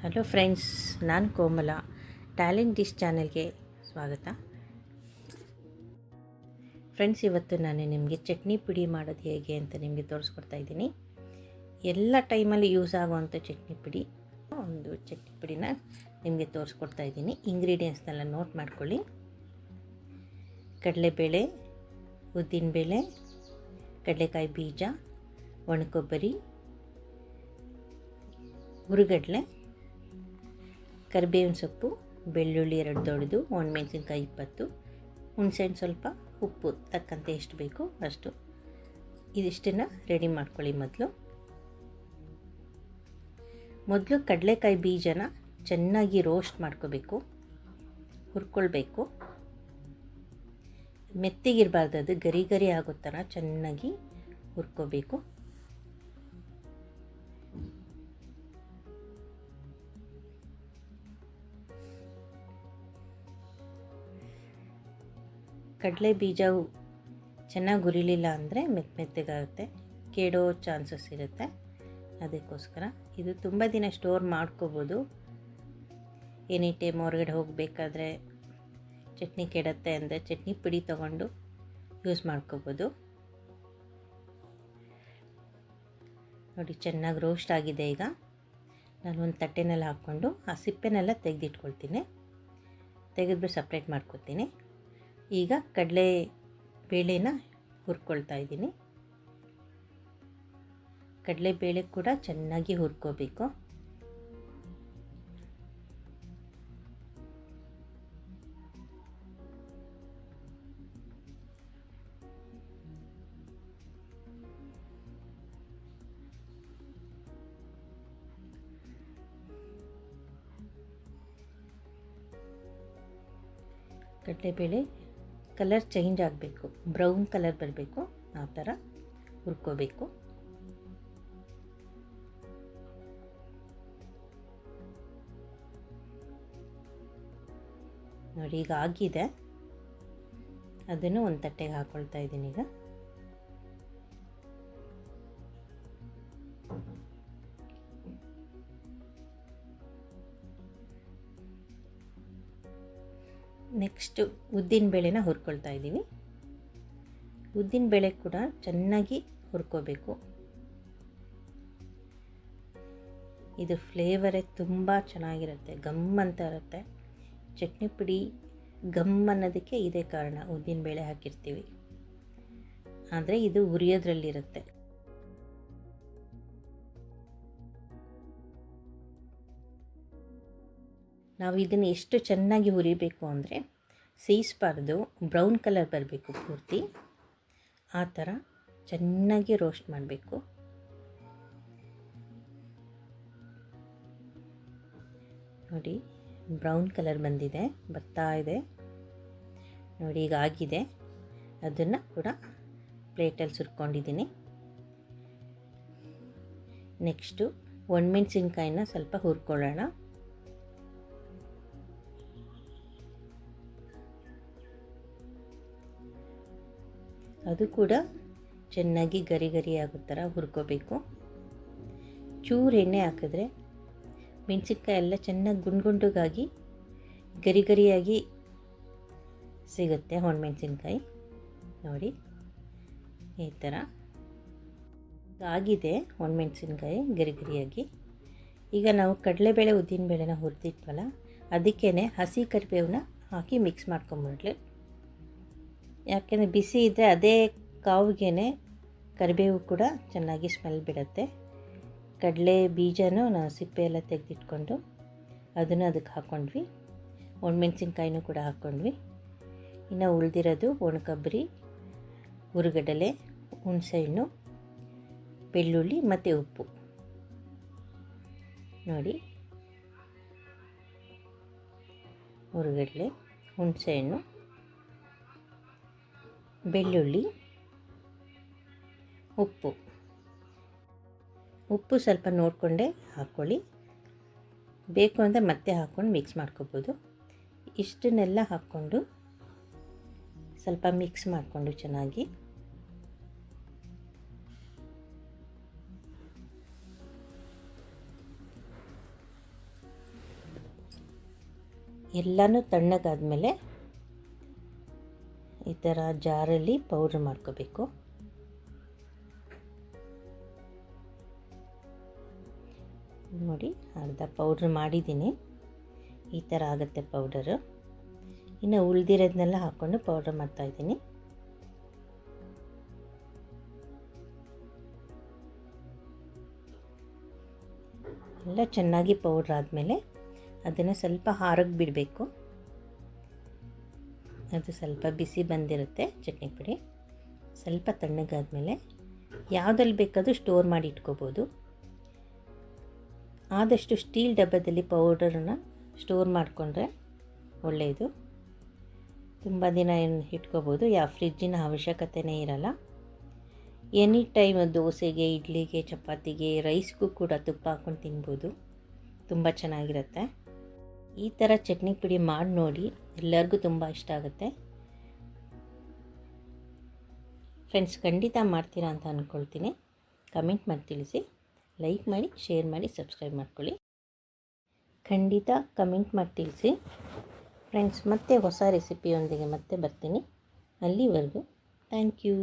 Hello friends, ನಾನು ಕೋಮಲ. Talent dish ಚಾನೆಲ್ಗೆ ಸ್ವಾಗತ. ಫ್ರೆಂಡ್ಸ್, ಇವತ್ತು ನಾನು ನಿಮಗೆ ಚಟ್ನಿ ಪುಡಿ ಮಾಡೋದು ಹೇಗೆ ಅಂತ ನಿಮಗೆ ತೋರಿಸ್ಕೊಡ್ತಾ ಇದ್ದೀನಿ. ಎಲ್ಲ ಟೈಮಲ್ಲಿ ಯೂಸ್ ಆಗುವಂಥ ಚಟ್ನಿ ಪುಡಿ, ಒಂದು ಚಟ್ನಿ ಪುಡಿನ ನಿಮಗೆ ತೋರಿಸ್ಕೊಡ್ತಾ ಇದ್ದೀನಿ. ಇಂಗ್ರೀಡಿಯೆಂಟ್ಸ್ನೆಲ್ಲ ನೋಟ್ ಮಾಡ್ಕೊಳ್ಳಿ. ಕಡಲೆಬೇಳೆ, ಉದ್ದಿನಬೇಳೆ, ಕಡಲೆಕಾಯಿ ಬೀಜ, ಒಣಕೊಬ್ಬರಿ, ಹುರಿಗಡಲೆ, ಕರಿಬೇವಿನ ಸೊಪ್ಪು, ಬೆಳ್ಳುಳ್ಳಿ 2 ದೊಡ್ಡದು, ಒಣಮೆಣಸಿನ್ಕಾಯಿ 20, ಹುಣಸೆಹಣ್ಣು ಸ್ವಲ್ಪ, ಉಪ್ಪು ತಕ್ಕಂತೆ ಎಷ್ಟು ಬೇಕು ಅಷ್ಟು. ಇದಿಷ್ಟನ್ನು ರೆಡಿ ಮಾಡ್ಕೊಳ್ಳಿ. ಮೊದಲು ಕಡಲೆಕಾಯಿ ಬೀಜನ ಚೆನ್ನಾಗಿ ರೋಸ್ಟ್ ಮಾಡ್ಕೋಬೇಕು, ಹುರ್ಕೊಳ್ಬೇಕು. ಮೆತ್ತಗಿರಬಾರ್ದು, ಅದು ಗರಿ ಗರಿ ಆಗೋ ಥರ ಚೆನ್ನಾಗಿ ಹುರ್ಕೋಬೇಕು. ಕಡಲೆ ಬೀಜವು ಚೆನ್ನಾಗಿ ಹುರಿಲಿಲ್ಲ ಅಂದರೆ ಮೆತ್ತಗಾಗುತ್ತೆ, ಕೆಡೋ ಚಾನ್ಸಸ್ ಇರುತ್ತೆ. ಅದಕ್ಕೋಸ್ಕರ ಇದು ತುಂಬ ದಿನ ಸ್ಟೋರ್ ಮಾಡ್ಕೋಬೋದು. ಎನಿ ಟೈಮ್ ಹೊರಗಡೆ ಹೋಗಬೇಕಾದ್ರೆ ಚಟ್ನಿ ಕೆಡುತ್ತೆ ಅಂದರೆ ಚಟ್ನಿ ಪುಡಿ ತೊಗೊಂಡು ಯೂಸ್ ಮಾಡ್ಕೋಬೋದು. ನೋಡಿ, ಚೆನ್ನಾಗಿ ರೋಸ್ಟ್ ಆಗಿದೆ. ಈಗ ನಾನು ಒಂದು ತಟ್ಟೆನಲ್ಲಿ ಹಾಕ್ಕೊಂಡು ಆ ಸಿಪ್ಪೆನೆಲ್ಲ ತೆಗೆದಿಟ್ಕೊಳ್ತೀನಿ. ತೆಗೆದ್ಬಿಟ್ಟು ಸಪ್ರೇಟ್ ಮಾಡ್ಕೊತೀನಿ. ಈಗ ಕಡಲೆ ಬೇಳೆನ ಹುರ್ಕೊಳ್ತಾ ಇದ್ದೀನಿ. ಕಡಲೆಬೇಳೆ ಕೂಡ ಚೆನ್ನಾಗಿ ಹುರ್ಕೋಬೇಕು. ಕಡಲೆಬೇಳೆ ಕಲರ್ ಚೇಂಜ್ ಆಗಬೇಕು, ಬ್ರೌನ್ ಕಲರ್ ಬರಬೇಕು, ಆ ಥರ ಹುರ್ಕೋಬೇಕು. ನೋಡಿ, ಈಗ ಆಗಿದೆ. ಅದನ್ನು ಒಂದು ತಟ್ಟೆಗೆ ಹಾಕ್ಕೊಳ್ತಾ ಇದ್ದೀನಿ. ಈಗ ನೆಕ್ಸ್ಟು ಉದ್ದಿನಬೇಳೆನ ಹುರ್ಕೊಳ್ತಾ ಇದ್ದೀವಿ. ಉದ್ದಿನಬೇಳೆ ಕೂಡ ಚೆನ್ನಾಗಿ ಹುರ್ಕೋಬೇಕು. ಇದು ಫ್ಲೇವರೇ ತುಂಬ ಚೆನ್ನಾಗಿರುತ್ತೆ, ಗಮ್ ಅಂತ ಇರುತ್ತೆ. ಚಟ್ನಿ ಪುಡಿ ಗಮ್ ಅನ್ನೋದಕ್ಕೆ ಇದೇ ಕಾರಣ, ಉದ್ದಿನಬೇಳೆ ಹಾಕಿರ್ತೀವಿ. ಆದರೆ ಇದು ಹುರಿಯೋದ್ರಲ್ಲಿರುತ್ತೆ. ನಾವು ಇದನ್ನು ಎಷ್ಟು ಚೆನ್ನಾಗಿ ಹುರಿಬೇಕು ಅಂದರೆ ಸೇಯಿಸಬಾರ್ದು, ಬ್ರೌನ್ ಕಲರ್ ಬರಬೇಕು ಪೂರ್ತಿ. ಆ ಥರ ಚೆನ್ನಾಗಿ ರೋಸ್ಟ್ ಮಾಡಬೇಕು. ನೋಡಿ, ಬ್ರೌನ್ ಕಲರ್ ಬಂದಿದೆ, ಬರ್ತಾ ಇದೆ. ನೋಡಿ, ಈಗ ಆಗಿದೆ. ಅದನ್ನು ಕೂಡ ಪ್ಲೇಟಲ್ಲಿ ಸುರ್ಕೊಂಡಿದ್ದೀನಿ. ನೆಕ್ಸ್ಟು ಒಣಮೆಣಸಿನ್ಕಾಯಿನ ಸ್ವಲ್ಪ ಹುರ್ಕೊಳ್ಳೋಣ. ಅದು ಕೂಡ ಚೆನ್ನಾಗಿ ಗರಿ ಗರಿ ಆಗೋ ಥರ ಹುರ್ಕೋಬೇಕು. ಚೂರು ಎಣ್ಣೆ ಹಾಕಿದ್ರೆ ಮೆಣಸಿನ್ಕಾಯಿ ಎಲ್ಲ ಚೆನ್ನಾಗಿ ಗುಂಡುಗಾಗಿ ಗರಿ ಗರಿಯಾಗಿ ಸಿಗುತ್ತೆ. ಒಣಮೆಣಸಿನ್ಕಾಯಿ ನೋಡಿ, ಈ ಥರ ಆಗಿದೆ. ಒಣಮೆಣಸಿನ್ಕಾಯಿ ಗರಿ ಗರಿಯಾಗಿ. ಈಗ ನಾವು ಕಡಲೆಬೇಳೆ ಉದ್ದಿನಬೇಳೆನ ಹುರಿದಿಟ್ವಲ್ಲ, ಅದಕ್ಕೇ ಹಸಿ ಕರಿಬೇವನ್ನ ಹಾಕಿ ಮಿಕ್ಸ್ ಮಾಡ್ಕೊಂಬಿಡ್ಲಿ. ಯಾಕೆಂದರೆ ಬಿಸಿ ಇದ್ದರೆ ಅದೇ ಕಾವಿಗೆ ಕರಿಬೇವು ಕೂಡ ಚೆನ್ನಾಗಿ ಸ್ಮೆಲ್ ಬಿಡುತ್ತೆ. ಕಡಲೆ ಬೀಜನೂ ನಾವು ಸಿಪ್ಪೆ ಎಲ್ಲ ತೆಗೆದಿಟ್ಕೊಂಡು ಅದನ್ನು ಅದಕ್ಕೆ ಹಾಕ್ಕೊಂಡ್ವಿ. ಒಣಮೆಣಸಿನ್ಕಾಯಿನೂ ಕೂಡ ಹಾಕ್ಕೊಂಡ್ವಿ. ಇನ್ನು ಉಳಿದಿರೋದು ಒಣಕೊಬ್ಬರಿ, ಹುರಿಗಡಲೆ, ಹುಣಸೆಹಣ್ಣು, ಬೆಳ್ಳುಳ್ಳಿ ಮತ್ತು ಉಪ್ಪು. ನೋಡಿ, ಹುರಿಗಡಲೆ, ಹುಣಸೆಹಣ್ಣು, ಬೆಳ್ಳುಳ್ಳಿ, ಉಪ್ಪು ಸ್ವಲ್ಪ ನೋಡಿಕೊಂಡೇ ಹಾಕ್ಕೊಳ್ಳಿ. ಬೇಕು ಅಂದರೆ ಮತ್ತೆ ಹಾಕ್ಕೊಂಡು ಮಿಕ್ಸ್ ಮಾಡ್ಕೋಬೋದು. ಇಷ್ಟನ್ನೆಲ್ಲ ಹಾಕ್ಕೊಂಡು ಸ್ವಲ್ಪ ಮಿಕ್ಸ್ ಮಾಡಿಕೊಂಡು ಚೆನ್ನಾಗಿ ಎಲ್ಲನೂ ತಣ್ಣಗಾದ್ಮೇಲೆ ಈ ಥರ ಜಾರಲ್ಲಿ ಪೌಡ್ರ್ ಮಾಡ್ಕೋಬೇಕು. ನೋಡಿ ಅರ್ಧ ಪೌಡ್ರ್ ಮಾಡಿದ್ದೀನಿ. ಈ ಥರ ಆಗುತ್ತೆ ಪೌಡರು. ಇನ್ನು ಉಳಿದಿರೋದನ್ನೆಲ್ಲ ಹಾಕ್ಕೊಂಡು ಪೌಡ್ರ್ ಮಾಡ್ತಾಯಿದ್ದೀನಿ. ಎಲ್ಲ ಚೆನ್ನಾಗಿ ಪೌಡ್ರ್ ಆದಮೇಲೆ ಅದನ್ನು ಸ್ವಲ್ಪ ಹಾರಕ್ಕೆ ಬಿಡಬೇಕು. ಅದು ಸ್ವಲ್ಪ ಬಿಸಿ ಬಂದಿರುತ್ತೆ ಚಟ್ನಿ ಪುಡಿ. ಸ್ವಲ್ಪ ತಣ್ಣಗಾದ್ಮೇಲೆ ಯಾವುದಲ್ಲಿ ಬೇಕಾದರೂ ಸ್ಟೋರ್ ಮಾಡಿ ಇಟ್ಕೋಬೋದು. ಆದಷ್ಟು ಸ್ಟೀಲ್ ಡಬ್ಬದಲ್ಲಿ ಪೌಡರನ್ನು ಸ್ಟೋರ್ ಮಾಡಿಕೊಂಡ್ರೆ ಒಳ್ಳೆಯದು. ತುಂಬ ದಿನ ಇಟ್ಕೋಬೋದು. ಯಾವ ಫ್ರಿಜ್ಜಿನ ಅವಶ್ಯಕತೆಯೇ ಇರಲ್ಲ. ಎನಿ ಟೈಮ್ ದೋಸೆಗೆ, ಇಡ್ಲಿಗೆ, ಚಪಾತಿಗೆ, ರೈಸ್ಗೂ ಕೂಡ ತುಪ್ಪ ಹಾಕ್ಕೊಂಡು ತಿನ್ಬೋದು. ತುಂಬ ಚೆನ್ನಾಗಿರುತ್ತೆ. ಈ ಥರ ಚಟ್ನಿ ಪುಡಿ ಮಾಡಿ ನೋಡಿ, ಎಲ್ಲರಿಗೂ ತುಂಬ ಇಷ್ಟ ಆಗುತ್ತೆ. ಫ್ರೆಂಡ್ಸ್, ಖಂಡಿತ ಮಾಡ್ತೀರಾ ಅಂತ ಅಂದ್ಕೊಳ್ತೀನಿ. ಕಮೆಂಟ್ ಮಾಡಿ ತಿಳಿಸಿ, ಲೈಕ್ ಮಾಡಿ, ಶೇರ್ ಮಾಡಿ, ಸಬ್ಸ್ಕ್ರೈಬ್ ಮಾಡ್ಕೊಳ್ಳಿ. ಖಂಡಿತ ಕಮೆಂಟ್ ಮಾಡಿ ತಿಳಿಸಿ ಫ್ರೆಂಡ್ಸ್. ಮತ್ತೆ ಹೊಸ ರೆಸಿಪಿಯೊಂದಿಗೆ ಮತ್ತೆ ಬರ್ತೀನಿ. ಅಲ್ಲಿವರೆಗೂ ಥ್ಯಾಂಕ್ ಯು.